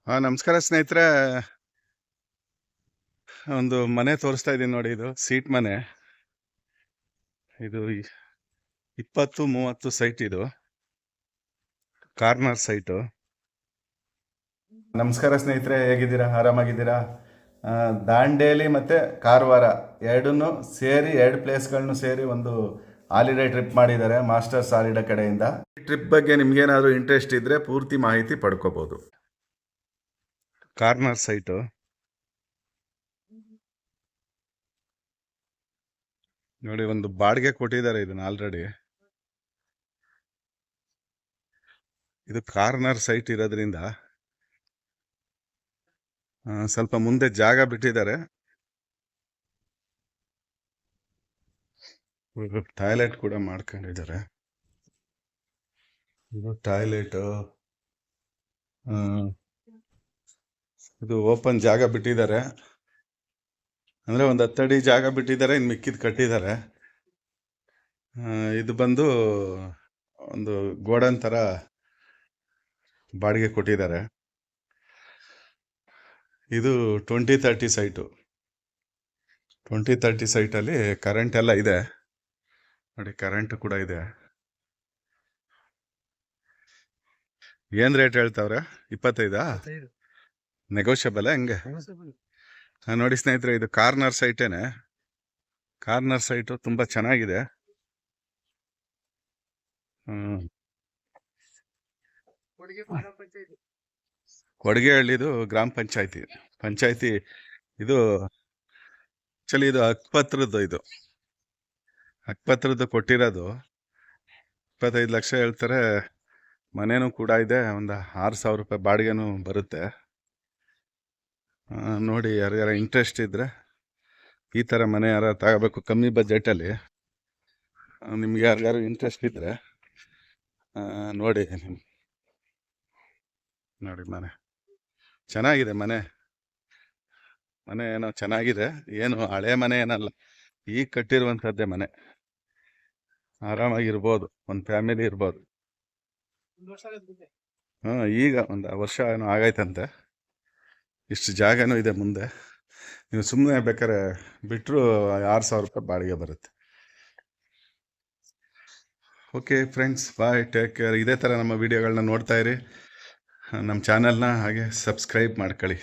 ನಮಸ್ಕಾರ ಸ್ನೇಹಿತರೆ. ಒಂದು ಮನೆ ತೋರಿಸ್ತಾ ಇದ್ದೀನಿ ನೋಡಿ. ಇದು ಸೀಟ್ ಮನೆ. ಇದು 20-30 ಸೈಟ್. ಇದು ಕಾರ್ನರ್ ಸೈಟು. ನಮಸ್ಕಾರ ಸ್ನೇಹಿತರೆ, ಹೇಗಿದ್ದೀರಾ? ಆರಾಮಾಗಿದ್ದೀರಾ? ದಾಂಡೇಲಿ ಮತ್ತು ಕಾರವಾರ ಎರಡನ್ನೂ ಸೇರಿ, ಎರಡು ಪ್ಲೇಸ್ಗಳನ್ನು ಸೇರಿ ಒಂದು ಹಾಲಿಡೇ ಟ್ರಿಪ್ ಮಾಡಿದ್ದಾರೆ ಮಾಸ್ಟರ್ಸ್ ಹಾಲಿಡೇ ಕಡೆಯಿಂದ. ಈ ಟ್ರಿಪ್ ಬಗ್ಗೆ ನಿಮ್ಗೇನಾದರೂ ಇಂಟ್ರೆಸ್ಟ್ ಇದ್ದರೆ ಪೂರ್ತಿ ಮಾಹಿತಿ ಪಡ್ಕೋಬೋದು. Corner site. ನೋಡಿ, ಒಂದು ಬಾಡಿಗೆ ಕೊಟ್ಟಿದ್ದಾರೆ ಇದನ್ನ ಆಲ್ರೆಡಿ. ಇದು ಕಾರ್ನರ್ ಸೈಟ್ ಇರೋದ್ರಿಂದ ಸ್ವಲ್ಪ ಮುಂದೆ ಜಾಗ ಬಿಟ್ಟಿದ್ದಾರೆ. ಟಾಯ್ಲೆಟ್ ಕೂಡ ಮಾಡ್ಕೊಂಡಿದ್ದಾರೆ. ಇದು ಟಾಯ್ಲೆಟ್. ಇದು ಓಪನ್ ಜಾಗ ಬಿಟ್ಟಿದ್ದಾರೆ, ಅಂದ್ರೆ ಒಂದು 10 ಅಡಿ ಜಾಗ ಬಿಟ್ಟಿದ್ದಾರೆ. ಇನ್ನು ಮಿಕ್ಕಿದ್ ಕಟ್ಟಿದ್ದಾರೆ. ಇದು ಬಂದು ಒಂದು ಗೋಡನ್ ತರ ಬಾಡಿಗೆ ಕೊಟ್ಟಿದ್ದಾರೆ. ಇದು 20-30 ಸೈಟು. 20-30 ಸೈಟಲ್ಲಿ ಕರೆಂಟ್ ಎಲ್ಲ ಇದೆ ನೋಡಿ. ಕರೆಂಟ್ ಕೂಡ ಇದೆ. ಏನ್ ರೇಟ್ ಹೇಳ್ತಾವ್ರೆ? 25? ನೆಗೋಷಿಯಬಲ್ ಹೆಂಗೆ? ನೋಡಿ ಸ್ನೇಹಿತರೆ, ಇದು ಕಾರ್ನರ್ ಸೈಟೇನೆ. ಕಾರ್ನರ್ ಸೈಟು ತುಂಬಾ ಚೆನ್ನಾಗಿದೆ. ಕೊಡಗೇಹಳ್ಳಿದು ಗ್ರಾಮ ಪಂಚಾಯತಿ. ಇದು ಆಕ್ಚುಲಿ ಇದು ಹಕ್ಪತ್ರದ್ದು. ಇದು ಹಕ್ಪತ್ರದ್ದು ಕೊಟ್ಟಿರೋದು. 25 ಲಕ್ಷ ಹೇಳ್ತಾರೆ. ಮನೇನೂ ಕೂಡ ಇದೆ. ಒಂದು 6,000 ರೂಪಾಯಿ ಬಾಡಿಗೆನೂ ಬರುತ್ತೆ. ನೋಡಿ, ಯಾರ್ಯಾರ ಇಂಟ್ರೆಸ್ಟ್ ಇದ್ರೆ ಈ ಥರ ಮನೆ ಯಾರು ತಗೋಬೇಕು ಕಮ್ಮಿ ಬಜೆಟಲ್ಲಿ, ನಿಮ್ಗೆ ಯಾರ್ಯಾರು ಇಂಟ್ರೆಸ್ಟ್ ಇದ್ರೆ ನೋಡಿ. ನೋಡಿ, ಮನೆ ಚೆನ್ನಾಗಿದೆ. ಮನೆ ಏನೋ ಚೆನ್ನಾಗಿದೆ. ಏನು ಹಳೆ ಮನೆ ಏನಲ್ಲ, ಈಗ ಕಟ್ಟಿರುವಂಥದ್ದೇ ಮನೆ. ಆರಾಮಾಗಿರ್ಬೋದು, ಒಂದು ಫ್ಯಾಮಿಲಿ ಇರ್ಬೋದು. ಈಗ ಒಂದು ವರ್ಷ ಏನೋ ಆಗೈತಂತೆ. ಇಷ್ಟು ಜಾಗನೂ ಇದೆ ಮುಂದೆ. ನೀವು ಸುಮ್ಮನೆ ಬೇಕಾದ್ರೆ ಬಿಟ್ಟರು 6,000 ರೂಪಾಯಿ ಬಾಡಿಗೆ ಬರುತ್ತೆ. ಓಕೆ ಫ್ರೆಂಡ್ಸ್, ಬಾಯ್, ಟೇಕ್ ಕೇರ್. ಇದೇ ಥರ ನಮ್ಮ ವಿಡಿಯೋಗಳನ್ನ ನೋಡ್ತಾ ಇರಿ. ನಮ್ಮ ಚಾನಲ್ನ ಹಾಗೆ ಸಬ್ಸ್ಕ್ರೈಬ್ ಮಾಡ್ಕೊಳ್ಳಿ.